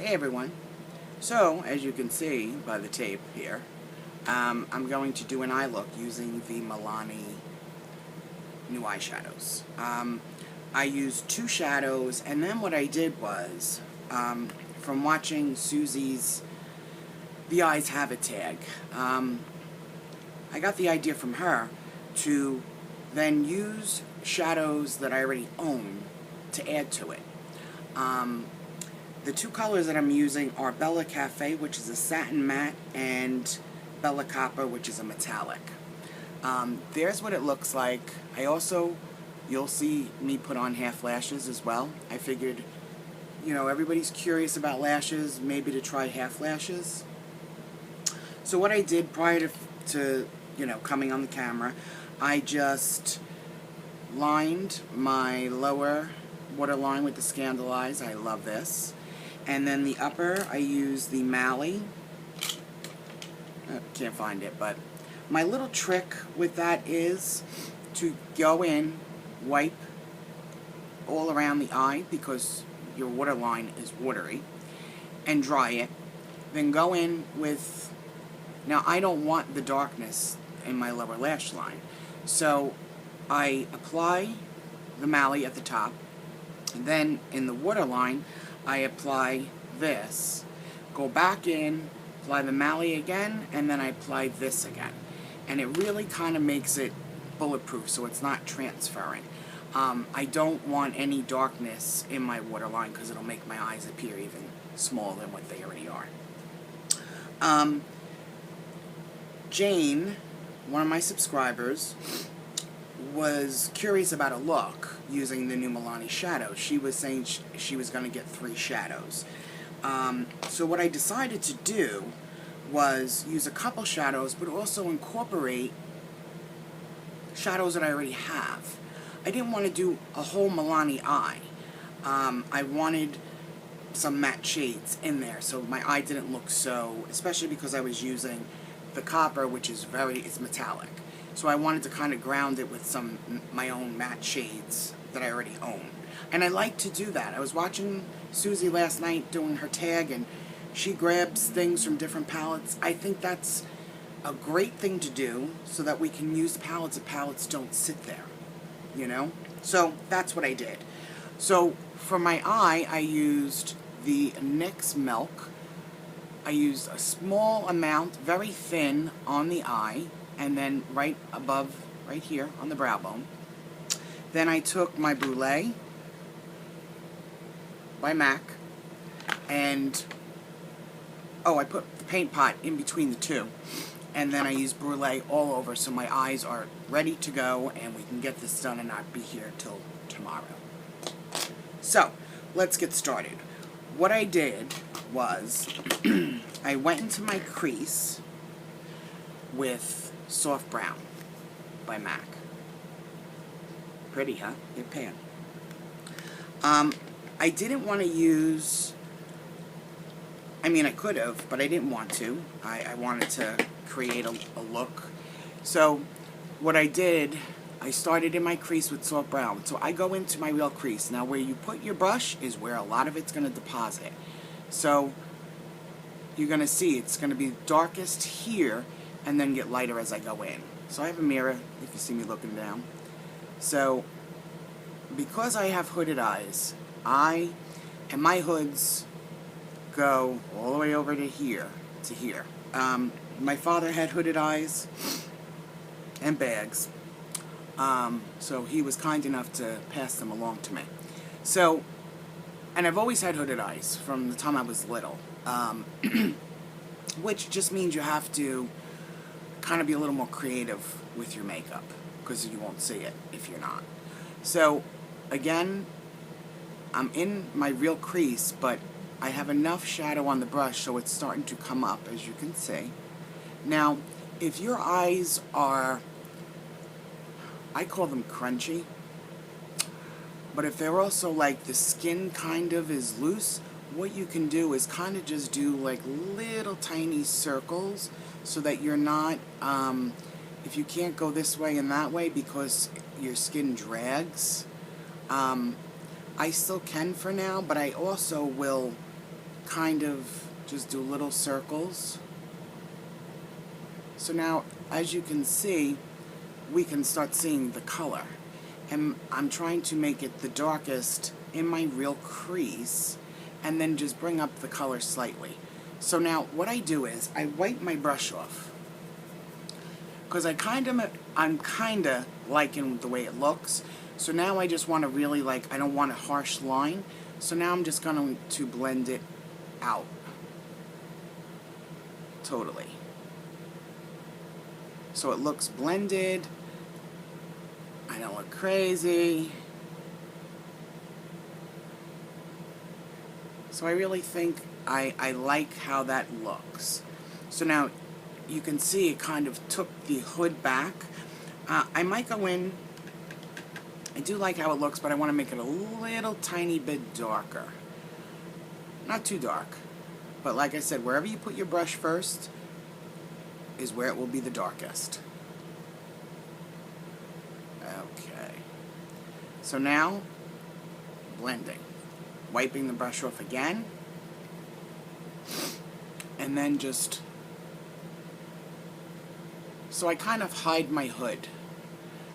Hey everyone. So, as you can see by the tape here, I'm going to do an eye look using the Milani new eyeshadows. I used two shadows, and then what I did was, from watching Susie's The Eyes Have It tag, I got the idea from her to then use shadows that I already own to add to it. The two colors that I'm using are Bella Cafe, which is a satin matte, and Bella Copper, which is a metallic. There's what it looks like. You'll see me put on half lashes as well. I figured, everybody's curious about lashes, maybe to try half lashes. So what I did prior to coming on the camera, I just lined my lower waterline with the Scandal Eyes. I love this. And then the upper, I use the Mally. Can't find it, but my little trick with that is to go in, wipe all around the eye because your waterline is watery, and dry it. Then go in with, now I don't want the darkness in my lower lash line, so I apply the Mally at the top. Then in the waterline, I apply this, go back in, apply the Mally again, and then I apply this again. And it really kind of makes it bulletproof, so it's not transferring. I don't want any darkness in my waterline because it'll make my eyes appear even smaller than what they already are. Jane, one of my subscribers, was curious about a look using the new Milani shadow. She was saying she was going to get 3 shadows. So what I decided to do was use a couple shadows, but also incorporate shadows that I already have. I didn't want to do a whole Milani eye. I wanted some matte shades in there, so my eye didn't look so, especially because I was using the copper, which is it's metallic. So I wanted to kind of ground it with some my own matte shades that I already own. And I like to do that. I was watching Susie last night doing her tag, and she grabs things from different palettes. I think that's a great thing to do so that we can use palettes if palettes don't sit there, So that's what I did. So for my eye, I used the NYX Milk. I used a small amount, very thin, on the eye, and then right above, right here, on the brow bone. Then I took my Brulee by MAC, and, I put the paint pot in between the two. And then I used Brulee all over, so my eyes are ready to go, and we can get this done and not be here till tomorrow. So, let's get started. What I did was, I went into my crease with Soft Brown by MAC. Pretty, huh? Your pan. I didn't want to use, I could have, but I didn't want to. I wanted to create a look. So what I did, I started in my crease with Soft Brown. So I go into my real crease. Now where you put your brush is where a lot of it's going to deposit. So you're going to see it's going to be darkest here and then get lighter as I go in. So I have a mirror, if you see me looking down. So because I have hooded eyes, and my hoods go all the way over to here, my father had hooded eyes and bags, so he was kind enough to pass them along to me. So, and I've always had hooded eyes from the time I was little, which just means you have to kind of be a little more creative with your makeup, because you won't see it if you're not. So, again, I'm in my real crease, but I have enough shadow on the brush so it's starting to come up, as you can see. Now, if your eyes are, I call them crunchy, but if they're also like the skin kind of is loose, what you can do is kind of just do like little tiny circles so that you're not, if you can't go this way and that way because your skin drags, I still can for now, but I also will kind of just do little circles. So now, as you can see, we can start seeing the color. And I'm trying to make it the darkest in my real crease, and then just bring up the color slightly. So now, what I do is, I wipe my brush off. Because I'm kind of liking the way it looks. So now I just want to really, I don't want a harsh line. So now I'm just going to blend it out. Totally. So it looks blended. I don't look crazy. So I really think I like how that looks. So now you can see it kind of took the hood back. I might go in. I do like how it looks, but I want to make it a little tiny bit darker. Not too dark. But like I said, wherever you put your brush first is where it will be the darkest. Okay. So now, blending. Wiping the brush off again. And then just... So I kind of hide my hood.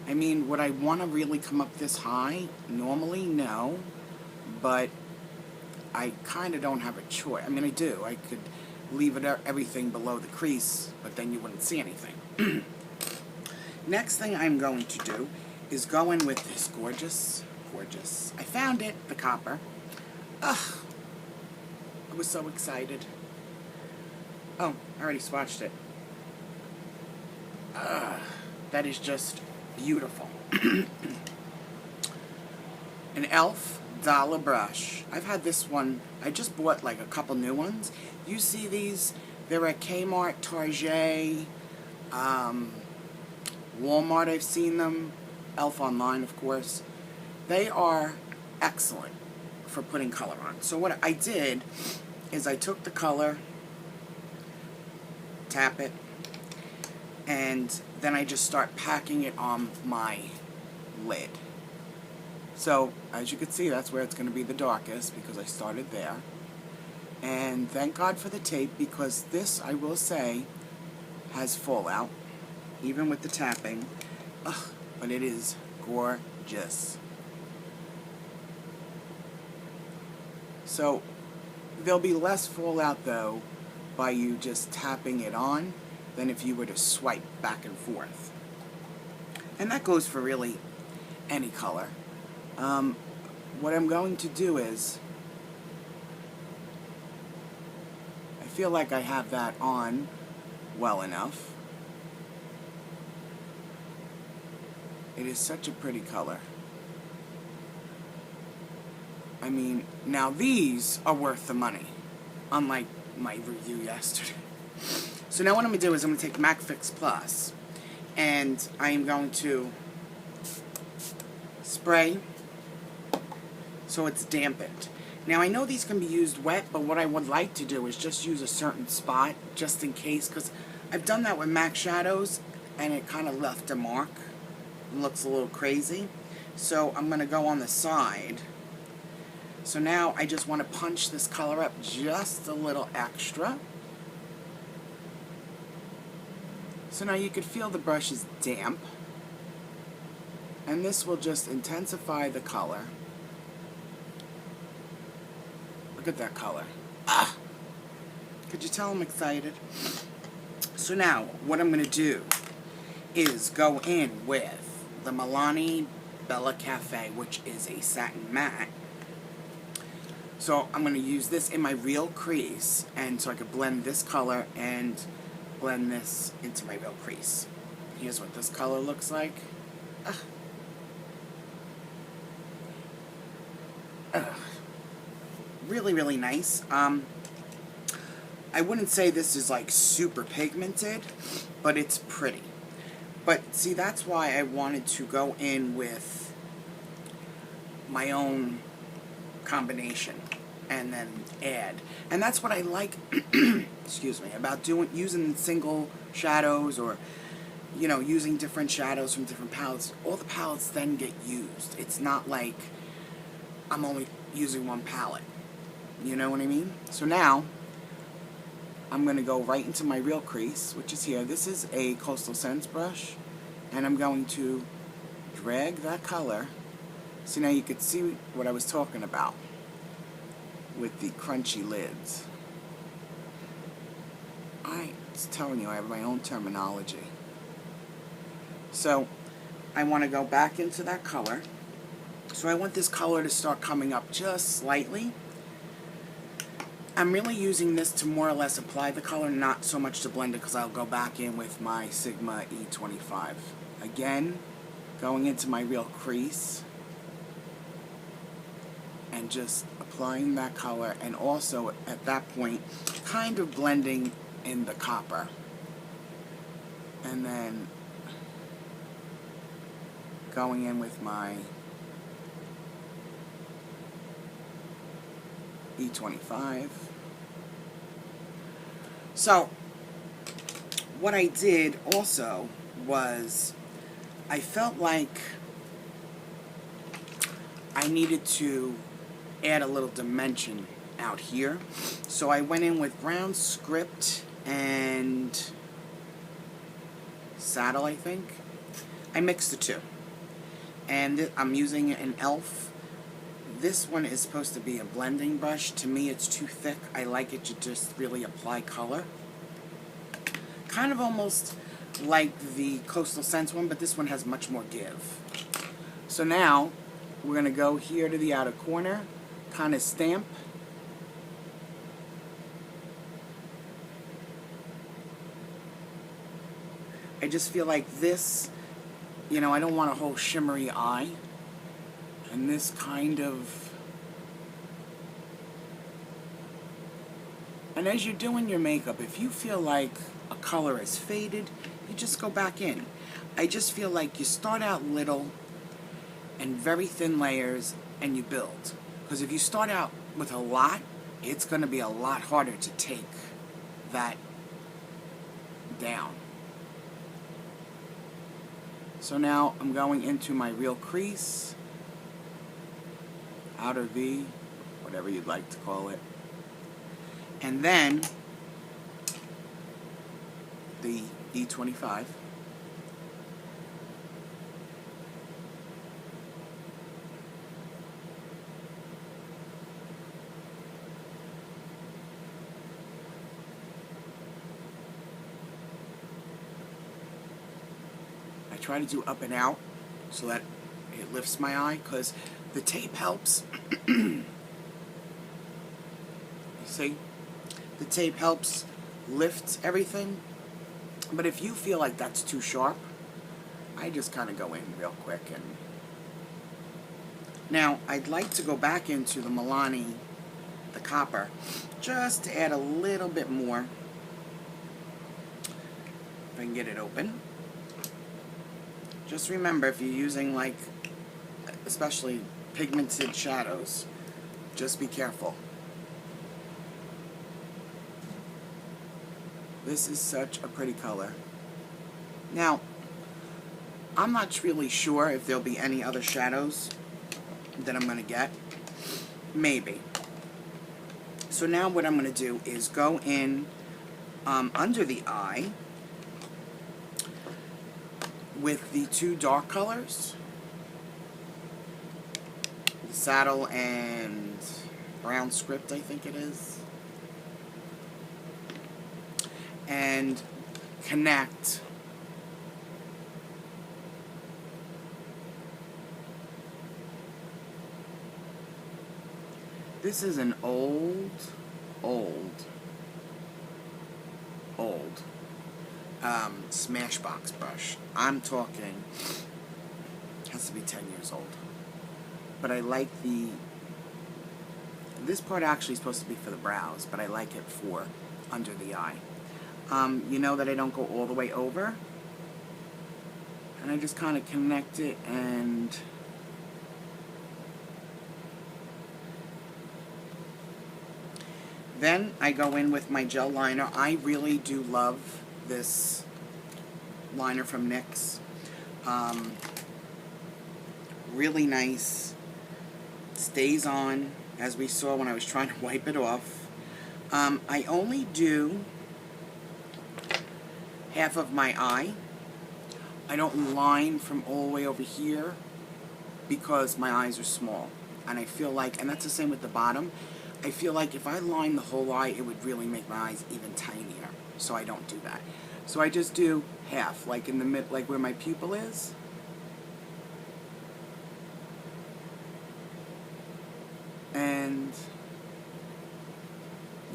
I mean, would I want to really come up this high? Normally, no. But I kind of don't have a choice. I mean, I do. I could leave everything below the crease, but then you wouldn't see anything. Next thing I'm going to do is go in with this gorgeous, I found it, the copper. Ugh. I was so excited. Oh, I already swatched it. That is just beautiful. An e.l.f. dollar brush. I've had this one. I just bought a couple new ones. You see these? They're at Kmart, Target, Walmart. I've seen them. e.l.f. online, of course. They are excellent for putting color on. So what I did is I took the color, tap it, and then I just start packing it on my lid. So, as you can see, that's where it's going to be the darkest, because I started there. And thank God for the tape, because this, I will say, has fallout, even with the tapping. Ugh, but it is gorgeous. So, there'll be less fallout, though, by you just tapping it on, than if you were to swipe back and forth. And that goes for really any color. What I'm going to do is, I feel like I have that on well enough. It is such a pretty color. I mean, now these are worth the money, unlike my review yesterday. So now what I'm going to do is I'm going to take MAC Fix Plus, and I am going to spray so it's dampened. Now I know these can be used wet, but what I would like to do is just use a certain spot, just in case, because I've done that with MAC shadows, and it kind of left a mark. It looks a little crazy. So I'm going to go on the side. So now I just want to punch this color up just a little extra. So now you can feel the brush is damp, and this will just intensify the color. Look at that color. Ah! Could you tell I'm excited? So now, what I'm going to do is go in with the Milani Bella Cafe, which is a satin matte. So I'm going to use this in my real crease, and so I could blend this color and blend this into my real crease. Here's what this color looks like. Really, really nice. I wouldn't say this is like super pigmented, but it's pretty. But see, that's why I wanted to go in with my own combination and then add. And that's what I like excuse me, about using single shadows, or using different shadows from different palettes. All the palettes then get used. It's not like I'm only using one palette. You know what I mean? So now, I'm going to go right into my real crease, which is here. This is a Coastal Scents brush, and I'm going to drag that color. So now you could see what I was talking about with the crunchy lids. I was telling you, I have my own terminology. So I want to go back into that color. So I want this color to start coming up just slightly. I'm really using this to more or less apply the color, not so much to blend it, because I'll go back in with my Sigma E25. Again, going into my real crease and just applying that color, and also at that point kind of blending in the copper. And then going in with my E25. So what I did also was I felt like I needed to add a little dimension out here. So I went in with Brown Script and Saddle, I think. I mixed the two. And I'm using an e.l.f. This one is supposed to be a blending brush. To me, it's too thick. I like it to just really apply color. Kind of almost like the Coastal Scents one, but this one has much more give. So now, we're going to go here to the outer corner, kind of stamp. I just feel like this, you know, I don't want a whole shimmery eye. And this kind of... And as you're doing your makeup, if you feel like a color is faded, you just go back in. I just feel like you start out little and very thin layers and you build. Because if you start out with a lot, it's going to be a lot harder to take that down. So now I'm going into my real crease, outer V, whatever you'd like to call it. And then the E25. I try to do up and out so that it lifts my eye, because the tape helps. You see? The tape helps lift everything. But if you feel like that's too sharp, I just kind of go in real quick. And now, I'd like to go back into the Milani, the copper, just to add a little bit more. If I can get it open. Just remember, if you're using, like, especially pigmented shadows, just be careful. This is such a pretty color. Now, I'm not really sure if there'll be any other shadows that I'm going to get. Maybe. So now what I'm going to do is go in under the eye with the two dark colors. The Saddle and Brown Script, I think it is. And connect this is an old Smashbox brush. I'm talking, has to be 10 years old. But I like this part actually is supposed to be for the brows, but I like it for under the eye. You know that I don't go all the way over. And I just kind of connect it, and then I go in with my gel liner. I really do love this liner from NYX. Really nice. Stays on. as we saw when I was trying to wipe it off. I only do half of my eye. I don't line from all the way over here because my eyes are small. And I feel like, and that's the same with the bottom, I feel like if I line the whole eye, it would really make my eyes even tinier. So I don't do that. So I just do half, like in the mid, like where my pupil is. And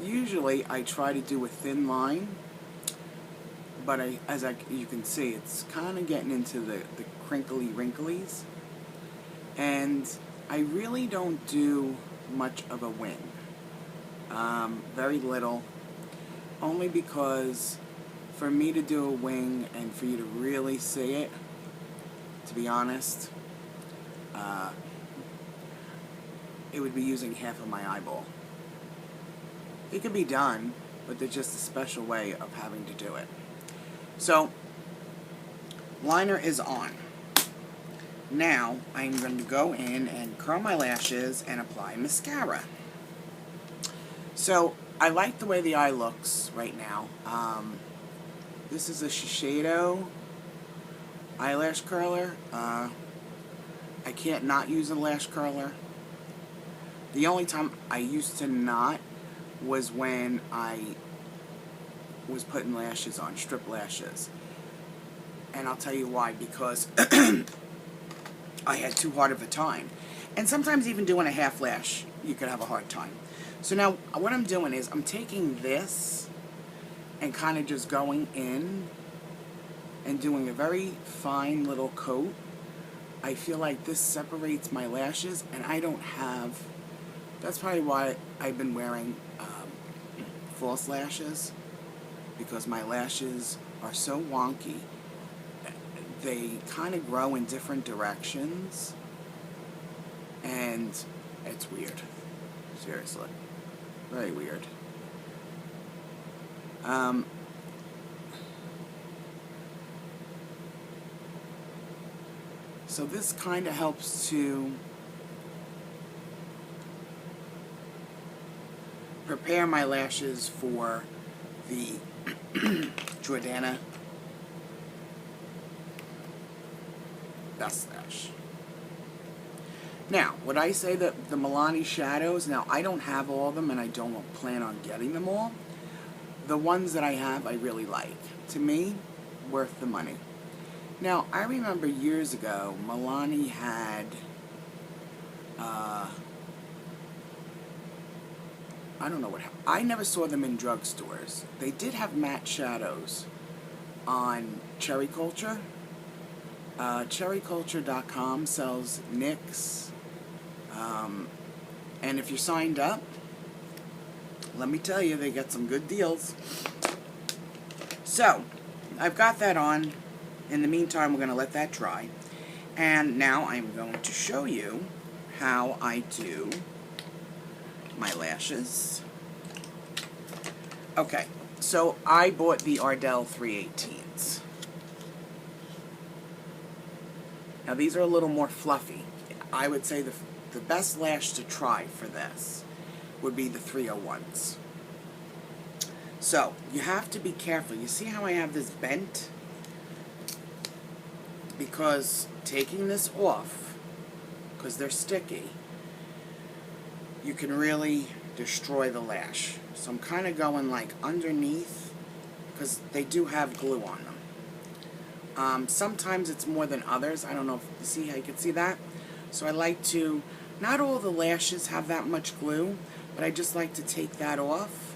usually I try to do a thin line, but you can see, it's kind of getting into the crinkly wrinklies. And I really don't do much of a wing. Very little. Only because for me to do a wing and for you to really see it, to be honest, it would be using half of my eyeball. It could be done, but there's just a special way of having to do it. So, liner is on. Now, I'm going to go in and curl my lashes and apply mascara. So, I like the way the eye looks right now. This is a Eyeshadow eyelash curler. I can't not use a lash curler. The only time I used to not was when I was putting lashes on, strip lashes. And I'll tell you why, because I had too hard of a time. And sometimes even doing a half lash, you could have a hard time. So now what I'm doing is I'm taking this and kind of just going in and doing a very fine little coat. I feel like this separates my lashes, and I don't have, that's probably why I've been wearing false lashes, because my lashes are so wonky. They kind of grow in different directions, and it's weird. Seriously. Very weird. So this kind of helps to prepare my lashes for the Jordana Best Lash. Now, would I say that the Milani shadows, now I don't have all of them and I don't plan on getting them all. The ones that I have I really like. To me, worth the money. Now, I remember years ago, Milani had, I don't know what happened. I never saw them in drugstores. They did have matte shadows on Cherry Culture. Cherryculture.com sells NYX. And if you're signed up, let me tell you, they get some good deals. So, I've got that on. In the meantime, we're going to let that dry. And now I'm going to show you how I do my lashes. Okay, so I bought the Ardell 318s. Now these are a little more fluffy. I would say the best lash to try for this would be the 301s. So, you have to be careful. You see how I have this bent? Because taking this off, because they're sticky, you can really destroy the lash. So I'm kind of going like underneath, because they do have glue on them. Sometimes it's more than others. I don't know if you see how you can see that. So I like to, not all the lashes have that much glue, but I just like to take that off.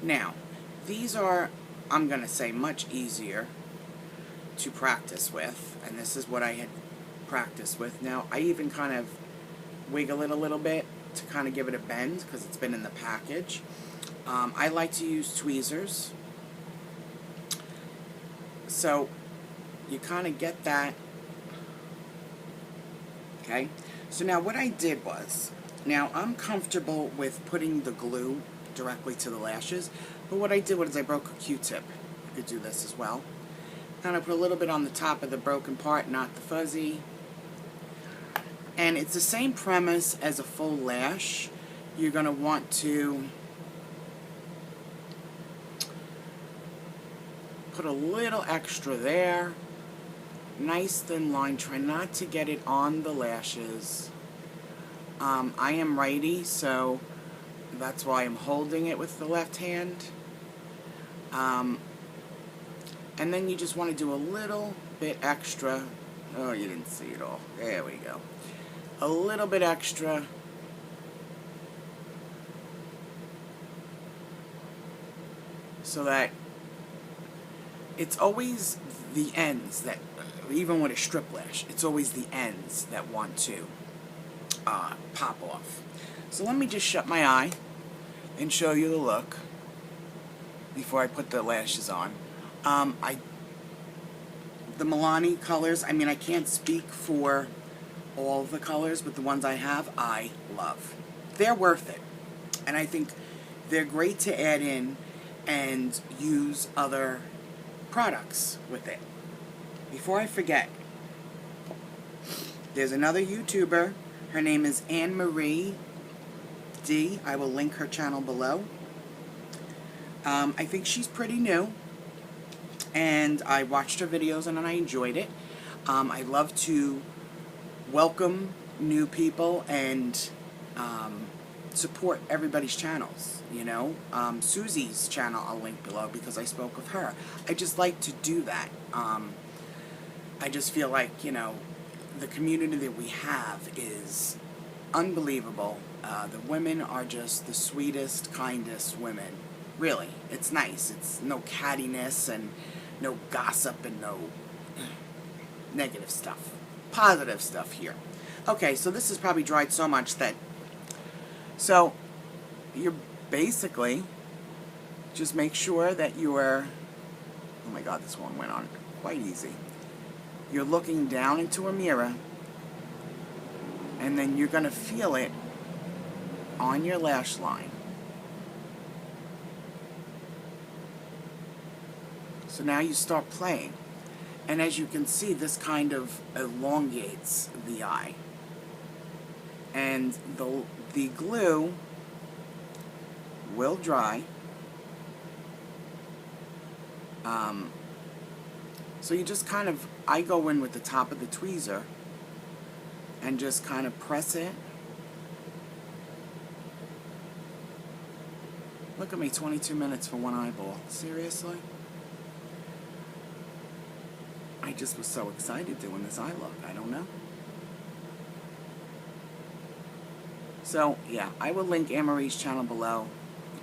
Now, these are, I'm going to say, much easier to practice with, and this is what I had practiced with. Now, I even kind of wiggle it a little bit to kind of give it a bend, because it's been in the package. I like to use tweezers. So, you kind of get that. Okay? So now what I did was, now I'm comfortable with putting the glue directly to the lashes, but what I did was I broke a Q-tip. You could do this as well. Kind of put a little bit on the top of the broken part, not the fuzzy. And it's the same premise as a full lash. You're going to want to put a little extra there. Nice thin line. Try not to get it on the lashes. I am righty, so that's why I'm holding it with the left hand. And then you just want to do a little bit extra. Oh, you didn't see it all. There we go. A little bit extra. So that it's always the ends that, even with a strip lash, it's always the ends that want to pop off. So let me just shut my eye and show you the look before I put the lashes on. The Milani colors, I mean, I can't speak for all the colors, but the ones I have, I love. They're worth it. And I think they're great to add in and use other products with it. Before I forget, there's another YouTuber. Her name is Anne-Marie D. I will link her channel below. I think she's pretty new, and I watched her videos and I enjoyed it. I love to welcome new people and support everybody's channels, you know. Susie's channel I'll link below because I spoke with her. I just like to do that. I just feel like, you know, the community that we have is unbelievable. The women are just the sweetest, kindest women. Really, it's nice. It's no cattiness and no gossip and no negative stuff. Positive stuff here. Okay, so this has probably dried so much that... So, you're basically... Just make sure that you're... Oh my god, this one went on quite easy. You're looking down into a mirror, and then you're going to feel it on your lash line. So now you start playing. And as you can see, this kind of elongates the eye. And the glue will dry. So you just kind of, I go in with the top of the tweezer and just kind of press it. Look at me, 22 minutes for one eyeball. Seriously? I just was so excited doing this eye look. I don't know. So, yeah, I will link Anne-Marie's channel below.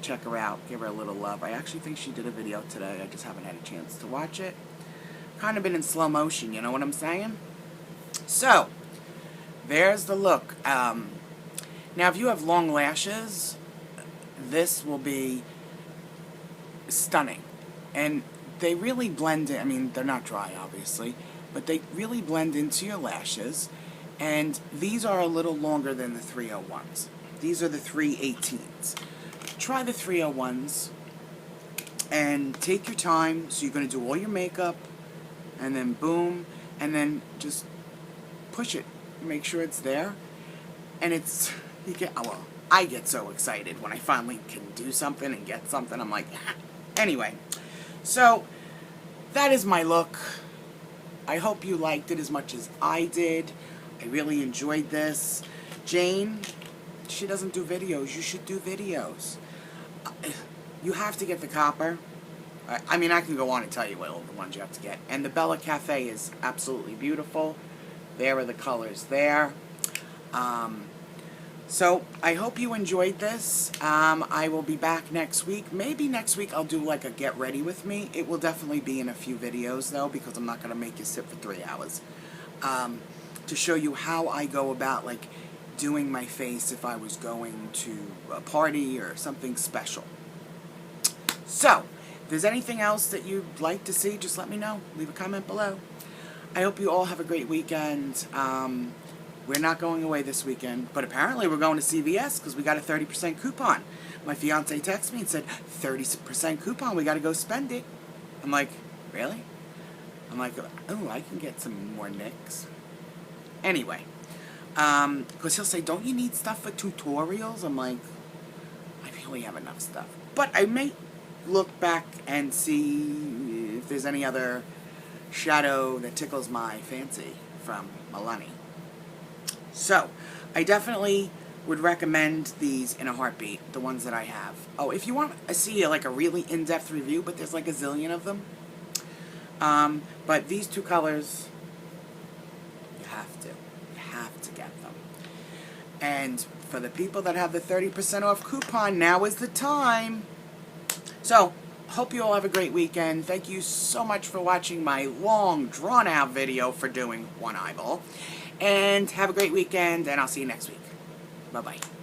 Check her out. Give her a little love. I actually think she did a video today. I just haven't had a chance to watch it. Kind of been in slow motion, you know what I'm saying? So, there's the look. Now, if you have long lashes, this will be stunning. And they really blend in. I mean, they're not dry, obviously, but they really blend into your lashes. And these are a little longer than the 301s. These are the 318s. Try the 301s and take your time. So you're going to do all your makeup, and then boom, and then just push it. Make sure it's there. And it's, you get, well, I get so excited when I finally can do something and get something. I'm like, ah. Anyway, so that is my look. I hope you liked it as much as I did. I really enjoyed this. Jane, she doesn't do videos. You should do videos. You have to get the copper. I mean, I can go on and tell you what all the ones you have to get. And the Bella Cafe is absolutely beautiful. There are the colors there. So, I hope you enjoyed this. I will be back next week. Maybe next week I'll do like a get ready with me. It will definitely be in a few videos though, because I'm not going to make you sit for 3 hours. To show you how I go about like doing my face if I was going to a party or something special. So, if there's anything else that you'd like to see, just let me know. Leave a comment below. I hope you all have a great weekend. We're not going away this weekend, but apparently we're going to CVS because we got a 30% coupon. My fiance texted me and said, 30% coupon, we got to go spend it. I'm like, really? I'm like, oh, I can get some more nicks. Anyway, Because he'll say, don't you need stuff for tutorials? I'm like, I really have enough stuff. But I may look back and see if there's any other shadow that tickles my fancy from Milani. So, I definitely would recommend these in a heartbeat, the ones that I have. Oh, if you want to see like a really in-depth review, but there's like a zillion of them. But these two colors, you have to. You have to get them. And for the people that have the 30% off coupon, now is the time. So, hope you all have a great weekend. Thank you so much for watching my long, drawn-out video for doing one eyeball. And have a great weekend, and I'll see you next week. Bye-bye.